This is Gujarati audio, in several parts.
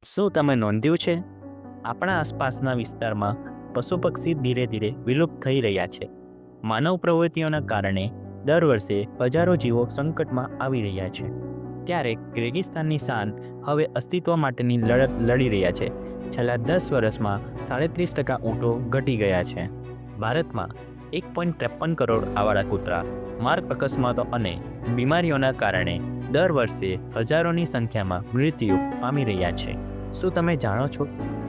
શું તમે નોંધ્યું છે આપણા આસપાસના વિસ્તારમાં પશુ પક્ષી ધીરે ધીરે વિલુપ્ત થઈ રહ્યા છે? માનવ પ્રવૃત્તિઓના કારણે દર વર્ષે હજારો જીવો સંકટમાં આવી રહ્યા છે. ક્યારેક રેગિસ્તાનની શાન હવે અસ્તિત્વ માટેની લડત લડી રહ્યા છે. છેલ્લા 10 વર્ષમાં 37% ઊંટો ઘટી ગયા છે. ભારતમાં 1.53 કરોડ આવારા કૂતરા માર્ગ અકસ્માતો અને બીમારીઓના કારણે દર વર્ષે હજારોની સંખ્યામાં મૃત્યુ પામી રહ્યા છે. શું તમે જાણો છો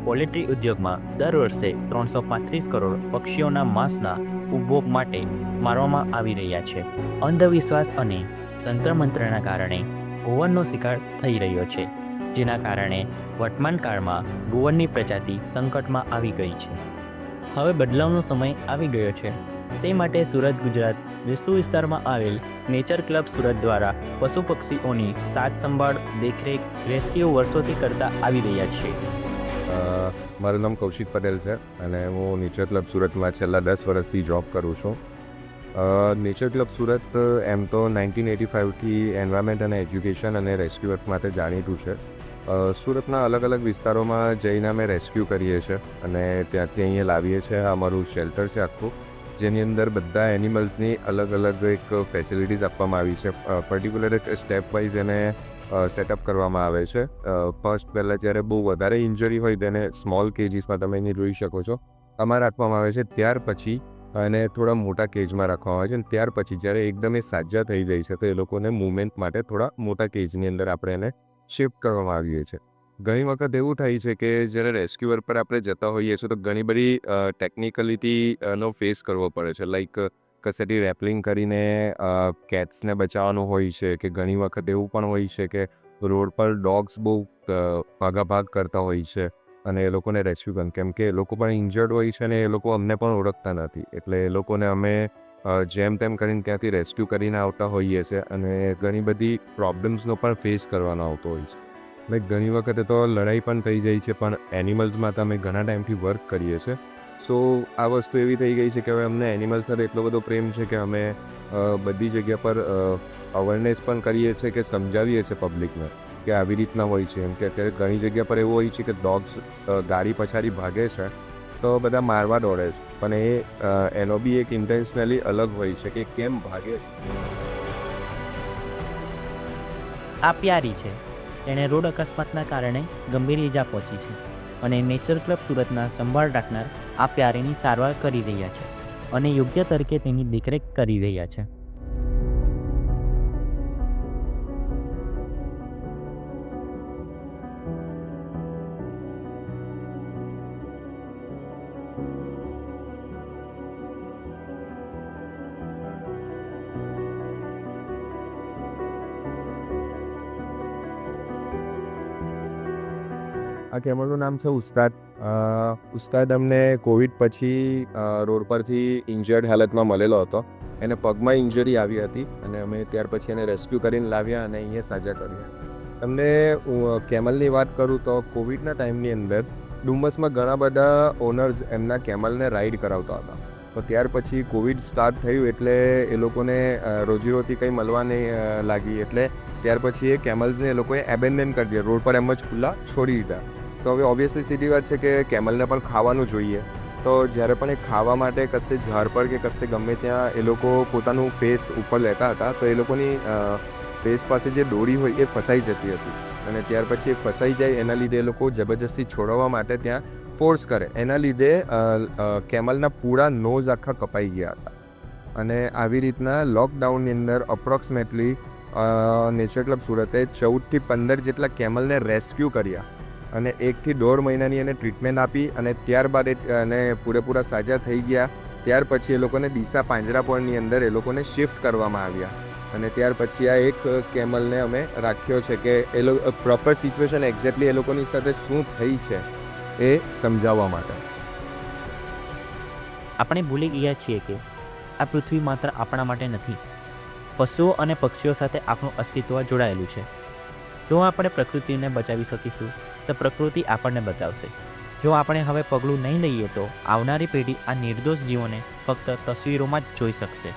પોલ્ટ્રી ઉદ્યોગમાં દર વર્ષે 335 કરોડ પક્ષીઓના માંસના ઉપભોગ માટે મારવામાં આવી રહ્યા છે? અંધવિશ્વાસ અને તંત્ર મંત્રના કારણે ઘુવડનો શિકાર થઈ રહ્યો છે, જેના કારણે વર્તમાન કાળમાં ઘુવડની પ્રજાતિ સંકટમાં આવી ગઈ છે. હવે બદલાવનો સમય આવી ગયો છે. તે માટે સુરત, ગુજરાત વિશ્વ વિસ્તારમાં આવેલ નેચર ક્લબ સુરત દ્વારા પશુ પક્ષીઓની સાત સંભાળ, દેખરેખ, રેસ્ક્યુ વર્ષોથી કરતા આવી રહ્યા છે. મારું નામ કૌશિક પટેલ છે અને હું નેચર ક્લબ સુરતમાં છેલ્લા 10 વર્ષથી જોબ કરું છું. નેચર ક્લબ સુરત એમ તો 1985થી એન્વાયરમેન્ટ અને એજ્યુકેશન અને રેસ્ક્યુ વર્ક માટે જાણીતું છે. સુરતના અલગ અલગ વિસ્તારોમાં જઈને અમે રેસ્ક્યુ કરીએ છીએ અને ત્યાંથી અહીંયા લાવીએ છીએ. આ અમારું શેલ્ટર છે આખું, જેની અંદર બધા એનિમલ્સની અલગ અલગ એક ફેસિલિટીઝ આપવામાં આવી છે. પર્ટિક્યુલર એક સ્ટેપ વાઇઝ એને સેટઅપ કરવામાં આવે છે. ફર્સ્ટ પહેલાં જ્યારે બહુ વધારે ઇન્જરી હોય તેને સ્મોલ કેજીસમાં તમે અહીં જોઈ શકો છો આમાં રાખવામાં આવે છે. ત્યાર પછી એને થોડા મોટા કેજમાં રાખવામાં આવે છે અને ત્યાર પછી જ્યારે એકદમ એ સાજા થઈ જાય છે તો એ લોકોને મૂવમેન્ટ માટે થોડા મોટા કેજની અંદર આપણે એને શિફ્ટ કરવામાં આવીએ છીએ. ઘણી વખત એવું થાય છે કે જ્યારે રેસ્ક્યુઅર પર આપણે જતા હોઈએ છીએ તો ઘણી બધી ટેકનિકલિટીનો ફેસ કરવો પડે છે. લાઈક કસેથી રેપલિંગ કરીને કેટ્સને બચાવવાનું હોય છે કે ઘણી વખત એવું પણ હોય છે કે રોડ પર ડોગ્સ બહુ ભાગાભાગ કરતા હોય છે અને એ લોકોને રેસ્ક્યુ કરવાનું, કેમ કે એ લોકો પણ ઇન્જર્ડ હોય છે અને એ લોકો અમને પણ ઓળખતા નથી, એટલે એ લોકોને અમે જેમ તેમ કરીને ત્યાંથી રેસ્ક્યુ કરીને આવતા હોઈએ છીએ અને ઘણી બધી પ્રોબ્લેમ્સનો પણ ફેસ કરવાનો આવતો હોય છે. લાઈક ઘણી વખતે તો લડાઈ પણ થઈ જાય છે, પણ એનિમલ્સમાં તો અમે ઘણા ટાઈમથી વર્ક કરીએ છીએ. સો આ વસ્તુ એવી થઈ ગઈ છે કે હવે અમને એનિમલ્સ સાથે એટલો બધો પ્રેમ છે કે અમે બધી જગ્યા પર અવેરનેસ પણ કરીએ છીએ કે સમજાવીએ છીએ પબ્લિકને કે આવી રીતના હોય છે. એમ કે અત્યારે ઘણી જગ્યા પર એવું હોય છે કે ડોગ્સ ગાડી પછાડી ભાગે છે તો બધા મારવા દોડે છે, પણ એનો બી એક ઇન્ટેન્શનલી અલગ હોય છે કે કેમ ભાગે છે. આ પ્યારી છે. તેણે રોડ અકસ્માતના કારણે ગંભીર ઈજા પહોંચી છે અને નેચર ક્લબ સુરતના સંભાળ રાખનાર આ પ્યારીની સારવાર કરી રહ્યા છે અને યોગ્ય તરીકે તેની દેખરેખ કરી રહ્યા છે. આ કેમલનું નામ છે ઉસ્તાદ. ઉસ્તાદ અમને કોવિડ પછી રોડ પરથી ઇન્જર્ડ હાલતમાં મળેલો હતો. એને પગમાં ઇન્જરી આવી હતી અને અમે ત્યાર પછી એને રેસ્ક્યુ કરીને લાવ્યા અને અહીંયા સાજા કર્યા. તમને કેમલની વાત કરું તો કોવિડના ટાઈમની અંદર ડુમસમાં ઘણા બધા ઓનર્સ એમના કેમલને રાઈડ કરાવતા હતા. તો ત્યાર પછી કોવિડ સ્ટાર્ટ થયું એટલે એ લોકોને રોજીરોટી કંઈ મળવા નહીં લાગી, એટલે ત્યાર પછી એ કેમલ્સને એ લોકોએ એબેન્ડન કરી દીધા, રોડ પર એમ જ ખુલ્લા છોડી દીધા. તો હવે ઓબ્વિયસલી સીધી વાત છે કે કેમલને પણ ખાવાનું જોઈએ. તો જ્યારે પણ એ ખાવા માટે કશે ઝાડ પર કે કશે ગમે ત્યાં એ લોકો પોતાનું ફેસ ઉપર લેતા હતા તો એ લોકોની ફેસ પાસે જે દોરી હોય એ ફસાઈ જતી હતી અને ત્યાર પછી એ ફસાઈ જાય એના લીધે એ લોકો જબરજસ્તી છોડવા માટે ત્યાં ફોર્સ કરે, એના લીધે કેમલના પૂરા નોઝ આખા કપાઈ ગયા હતા. અને આવી રીતના લોકડાઉનની અંદર અપ્રોક્સિમેટલી નેચર ક્લબ સુરતે 14થી 15 જેટલા કેમલને રેસ્ક્યુ કર્યા અને 1 થી 1.5 મહિનાની એને ટ્રીટમેન્ટ આપી અને ત્યારબાદ એને પૂરેપૂરા સાજા થઈ ગયા. ત્યાર પછી એ લોકોને ડીસા પાંજરાપોળની અંદર એ લોકોને શિફ્ટ કરવામાં આવ્યા અને ત્યાર પછી આ એક કેમલને અમે રાખ્યો છે કે એ લોકો પ્રોપર સિચ્યુએશન એક્ઝેક્ટલી એ લોકોની સાથે શું થઈ છે એ સમજાવવા માટે. આપણે ભૂલી ગયા છીએ કે આ પૃથ્વી માત્ર આપણા માટે નથી. પશુઓ અને પક્ષીઓ સાથે આપણું અસ્તિત્વ જોડાયેલું છે. જો આપણે પ્રકૃતિને બચાવી શકીશું તો પ્રકૃતિ આપણને બચાવશે. જો આપણે હવે પગલું નહીં લઈએ તો આવનારી પેઢી આ નિર્દોષ જીવોને ફક્ત તસવીરોમાં જ જોઈ શકશે.